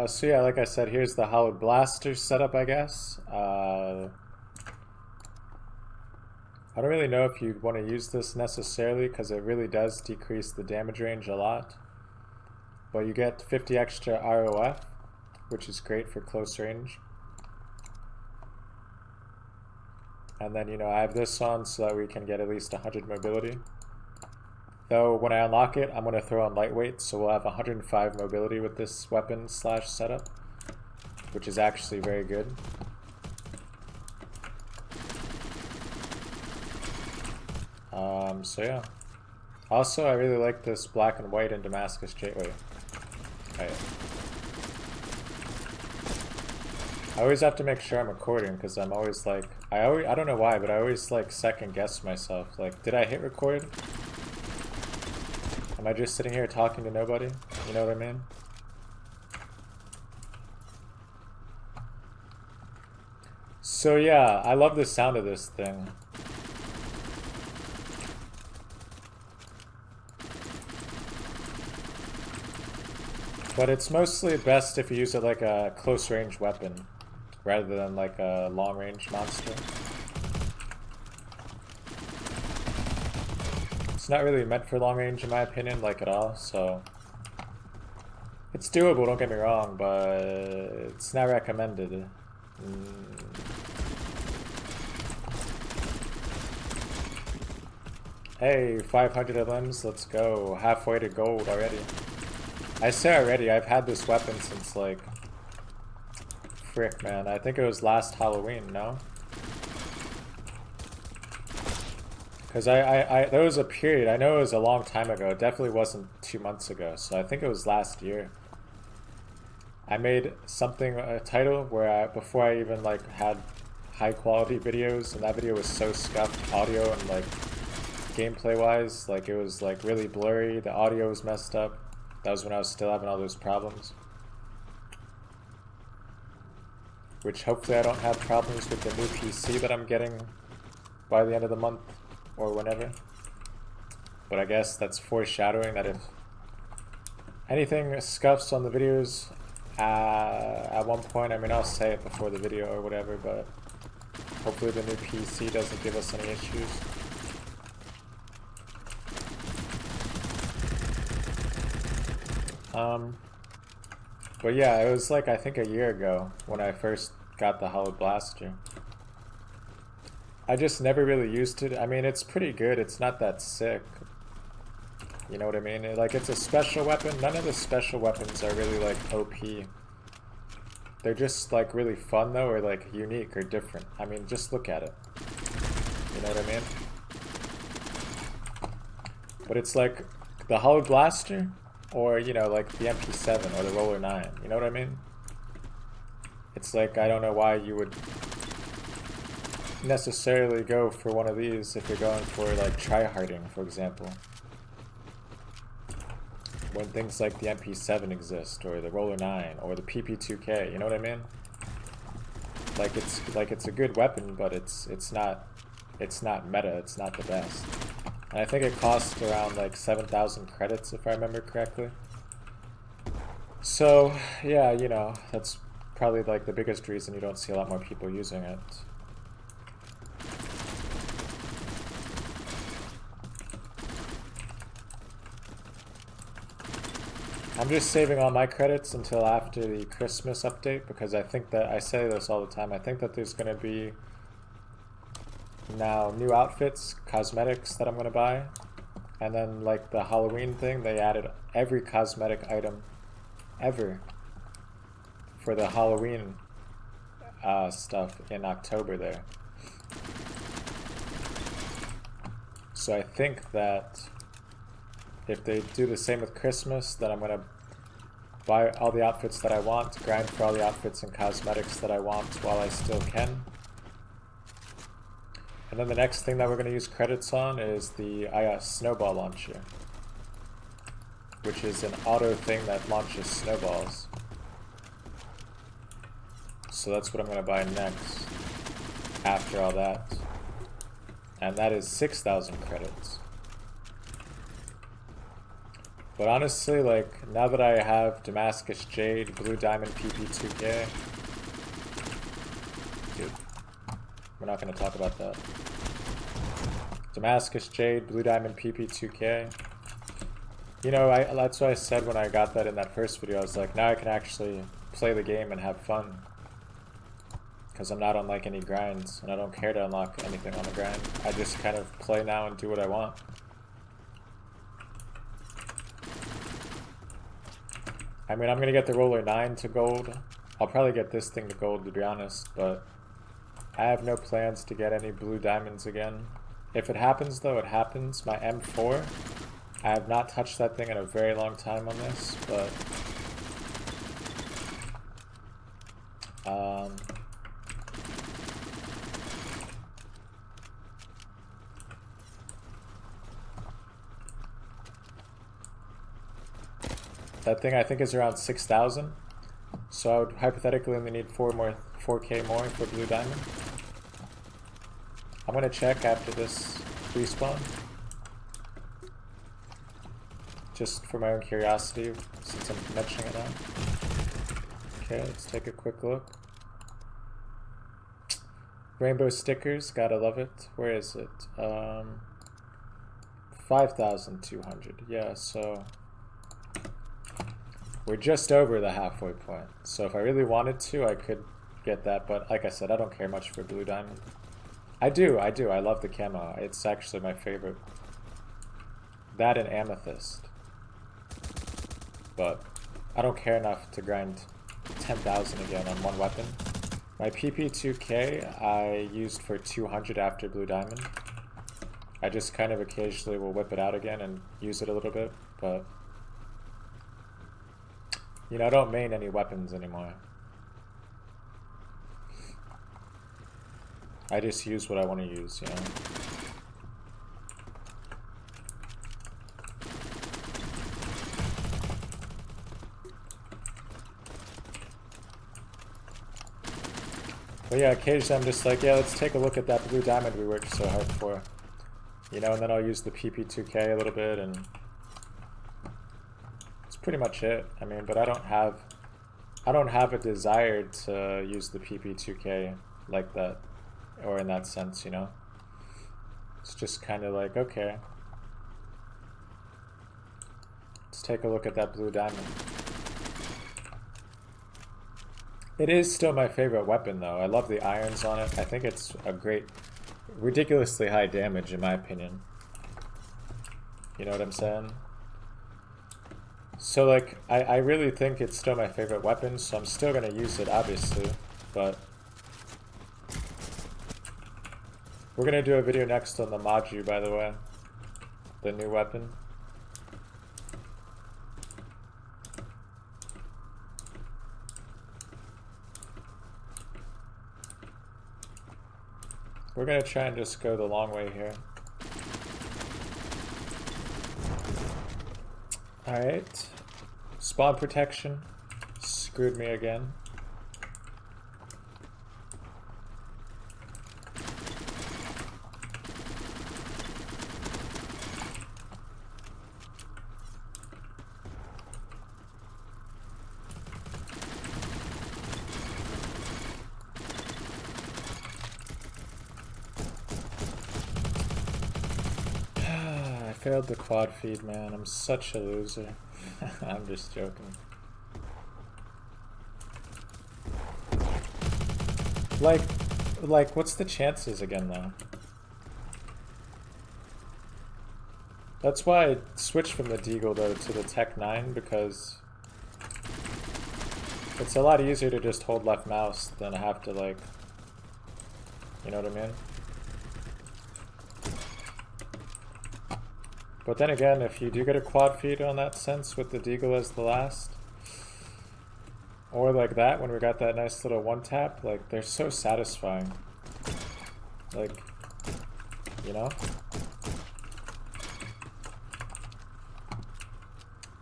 So yeah, like I said, here's the Hallowed blaster setup, I guess. I don't really know if you'd want to use this necessarily because it really does decrease the damage range a lot. But you get 50 extra ROF, which is great for close range. And then, I have this on so that we can get at least 100 mobility. Though, when I unlock it, I'm going to throw on lightweight, so we'll have 105 mobility with this weapon / setup, which is actually very good. So yeah. Also, I really like this black and white and Damascus J. Wait. Right. I always have to make sure I'm recording because I'm always like, I don't know why, but I always like second guess myself. Like, did I hit record? Am I just sitting here talking to nobody? You know what I mean? So yeah, I love the sound of this thing. But it's mostly best if you use it like a close range weapon rather than like a long range monster. It's not really meant for long range in my opinion, like at all, so it's doable, don't get me wrong, but it's not recommended. Hey, 500 limbs, let's go. Halfway to gold already. I say already, I've had this weapon since like, frick man, I think it was last Halloween, no? Because there was a period, I know it was a long time ago, it definitely wasn't 2 months ago, so I think it was last year. I made something, a title, where before I even like had high quality videos, and that video was so scuffed, audio and like gameplay wise, like it was like really blurry, the audio was messed up. That was when I was still having all those problems. Which hopefully I don't have problems with the new PC that I'm getting by the end of the month or whenever. But I guess that's foreshadowing that if anything scuffs on the videos at one point, I mean I'll say it before the video or whatever, but hopefully the new PC doesn't give us any issues. But yeah, it was like I think a year ago when I first got the Hallowed blaster. I just never really used it. I mean, it's pretty good. It's not that sick. You know what I mean? Like, it's a special weapon. None of the special weapons are really like OP. They're just like really fun though, or like unique or different. I mean, just look at it. You know what I mean? But it's like the Hallowed blaster, or, like the MP7 or the Roller 9. You know what I mean? It's like, I don't know why you would necessarily go for one of these if you're going for, like, tryharding, for example. When things like the MP7 exist, or the Roller 9, or the PP2K, you know what I mean? Like, it's a good weapon, but it's not meta, it's not the best. And I think it costs around like 7,000 credits if I remember correctly. So yeah, that's probably like the biggest reason you don't see a lot more people using it. I'm just saving all my credits until after the Christmas update because I think that, I say this all the time, I think that there's going to be now new outfits, cosmetics that I'm gonna buy, and then like the Halloween thing, they added every cosmetic item ever for the Halloween stuff in October there. So I think that if they do the same with Christmas, then I'm gonna buy all the outfits that I want, grind for all the outfits and cosmetics that I want while I still can. And then the next thing that we're going to use credits on is the snowball launcher, which is an auto thing that launches snowballs. So that's what I'm going to buy next, after all that. And that is 6,000 credits. But honestly, like, now that I have Damascus Jade, Blue Diamond PP2K... Dude, we're not going to talk about that. Damascus Jade, Blue Diamond PP2K. You know, that's what I said when I got that in that first video. I was like, now I can actually play the game and have fun. Because I'm not on like any grinds, and I don't care to unlock anything on the grind. I just kind of play now and do what I want. I mean, I'm going to get the Roller 9 to gold. I'll probably get this thing to gold, to be honest, but I have no plans to get any blue diamonds again. If it happens, though, it happens. My M4, I have not touched that thing in a very long time on this, but... that thing I think is around 6,000, so I would hypothetically only need 4K more for blue diamond. I'm gonna check after this respawn, just for my own curiosity, since I'm mentioning it now. Okay, let's take a quick look. Rainbow stickers, gotta love it. Where is it? 5,200. Yeah, so we're just over the halfway point. So if I really wanted to, I could get that, but like I said, I don't care much for blue diamond. I do. I love the camo. It's actually my favorite. That and amethyst. But I don't care enough to grind 10,000 again on one weapon. My PP2K I used for 200 after blue diamond. I just kind of occasionally will whip it out again and use it a little bit, but you know, I don't main any weapons anymore. I just use what I want to use, you know. But yeah, occasionally I'm just like, yeah, let's take a look at that blue diamond we worked so hard for. You know, and then I'll use the PP2K a little bit, and that's pretty much it. I mean, but I don't have a desire to use the PP2K like that, or in that sense, you know. It's just kind of like, okay, let's take a look at that blue diamond. It is still my favorite weapon, though. I love the irons on it. I think it's a great, ridiculously high damage, in my opinion. You know what I'm saying? So, like, I really think it's still my favorite weapon, so I'm still going to use it, obviously. But we're going to do a video next on the Maju, by the way. The new weapon. We're gonna try and just go the long way here. Alright. Spawn protection. Screwed me again. Failed the quad feed, man. I'm such a loser. I'm just joking. Like, what's the chances again, though? That's why I switched from the Deagle, though, to the Tech 9, because it's a lot easier to just hold left mouse than have to, like, you know what I mean? But then again, if you do get a quad feed on that sense with the Deagle as the last, or like that when we got that nice little one tap, like they're so satisfying. Like, you know?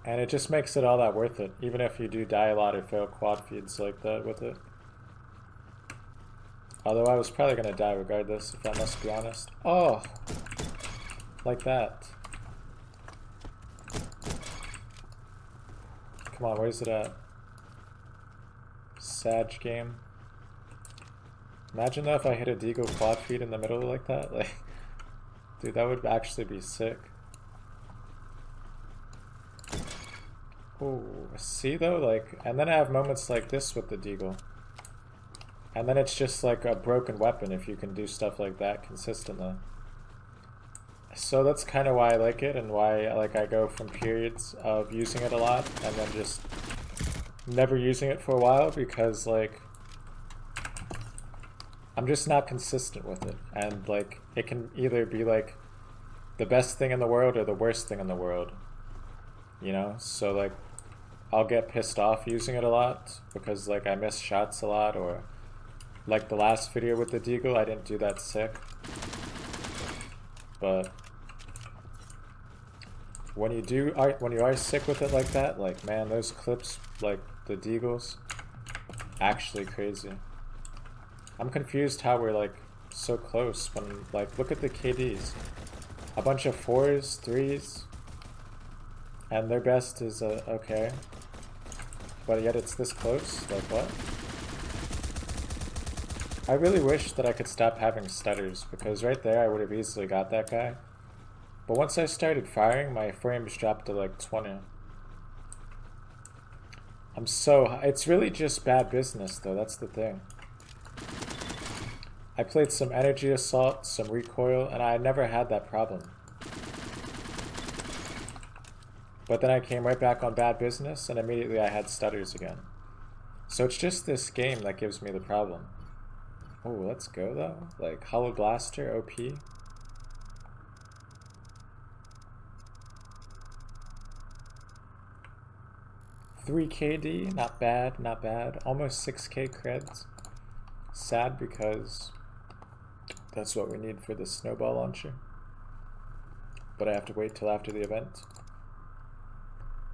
And it just makes it all that worth it, even if you do die a lot or fail quad feeds like that with it. Although I was probably going to die regardless, if I must be honest. Oh! Like that. Come on, where's it at? Sag game. Imagine though if I hit a Deagle quad feed in the middle like that. Like, dude, that would actually be sick. Ooh, see though, like, and then I have moments like this with the Deagle. And then it's just like a broken weapon if you can do stuff like that consistently. So that's kind of why I like it and why like I go from periods of using it a lot and then just never using it for a while, because like I'm just not consistent with it, and like it can either be like the best thing in the world or the worst thing in the world, you know? So like I'll get pissed off using it a lot because like I miss shots a lot, or like the last video with the Deagle, I didn't do that sick. But when you are sick with it like that, like man, those clips, like the Deagles, actually crazy. I'm confused how we're like so close when like look at the KDs. A bunch of 4s, 3s, and their best is okay. But yet it's this close, like what? I really wish that I could stop having stutters, because right there I would have easily got that guy. But once I started firing, my frames dropped to like 20. It's really just bad business though, that's the thing. I played some energy assault, some recoil, and I never had that problem. But then I came right back on bad business, and immediately I had stutters again. So it's just this game that gives me the problem. Oh, let's go though. Like, Hallowed Blaster, OP. $3 KD, not bad, not bad. Almost 6K creds. Sad because that's what we need for the snowball launcher. But I have to wait till after the event.